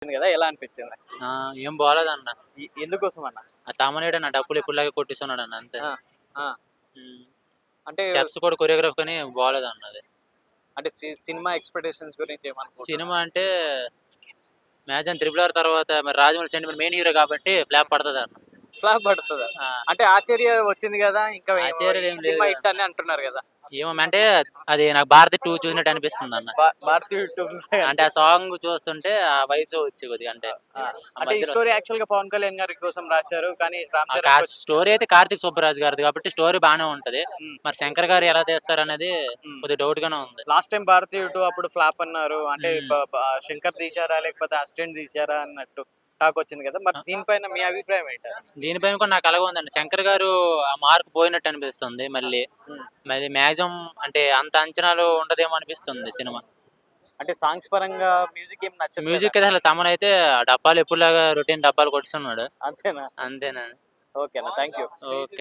కదా, ఎలా అనిపించింది? ఏం బాగాలేదన్న. ఎందుకోసం అన్న? ఆ తమనేడు అన్న డబ్బులు ఎప్పుడులాగే కొట్టిస్తున్నాడు అన్న అంతే. ఆ, ఆ, అంటే స్టెప్స్ కూడా కొరియోగ్రాఫ్ కానీ బాగాలేదన్న అది. అంటే సినిమా ఎక్స్పెక్టేషన్స్ గురించి ఏమనుకుంటున్నారు? సినిమా అంటే మ్యాజన్ RRR తర్వాత మరి రాజమౌళి సెంటిమెంట్ మెయిన్ హీరో కాబట్టి ఫ్లాప్ పడుతుంది అన్న. ఫ్లాప్ పడుతుందా? అంటే ఆచార్య వచ్చింది కదా, ఇంకా ఆశ్చర్యం ఏం లేదు సినిమా కదా. హిట్ అని అంటున్నారు కదా. ఏమో అంటే అది నాకు భారతి 2 చూసినట్టు అనిపిస్తుంది అన్న. భారతీయ అంటే ఆ సాంగ్ చూస్తుంటే ఆ వైబ్స్ వచ్చి కొద్దిగా అంటే అంటే ఈ స్టోరీ యాక్చువల్ గా పవన్ కళ్యాణ్ గారి కోసం రాశారు, కానీ రామ్ చరణ్ స్టోరీ అయితే కార్తిక్ సుబ్బరాజు గారిది కాబట్టి స్టోరీ బాగానే ఉంటది. మరి శంకర్ గారు ఎలా తీస్తారు అనేది కొద్దిగా డౌట్ గానే ఉంది. లాస్ట్ టైం భారతీయ 2 అప్పుడు ఫ్లాప్ అన్నారు. అంటే శంకర్ తీశారా లేకపోతే అసిస్టెంట్ తీశారా అన్నట్టు టాక్ వచ్చింది కదా, మరి దీనిపైన మీ అభిప్రాయం ఏంటి? దీనిపైన కూడా నాకు అలాగే ఉందండి. శంకర్ గారు ఆ మార్క్ పోయినట్టు అనిపిస్తుంది. మళ్ళీ మ్యాక్సిమం అంటే అంత అంచనాలు ఉండదేమో అనిపిస్తుంది సినిమా. అంటే సాంగ్స్ పరంగా మ్యూజిక్ ఏం నచ్చదు. మ్యూజిక్ అయితే అసలు తమన్ అయితే డబ్బాలు ఎప్పుడులాగా రొటీన్ డబ్బాలు కొట్టున్నాడు. అంతేనా? అంతేనండి. ఓకేనా, థ్యాంక్ యూ. ఓకే.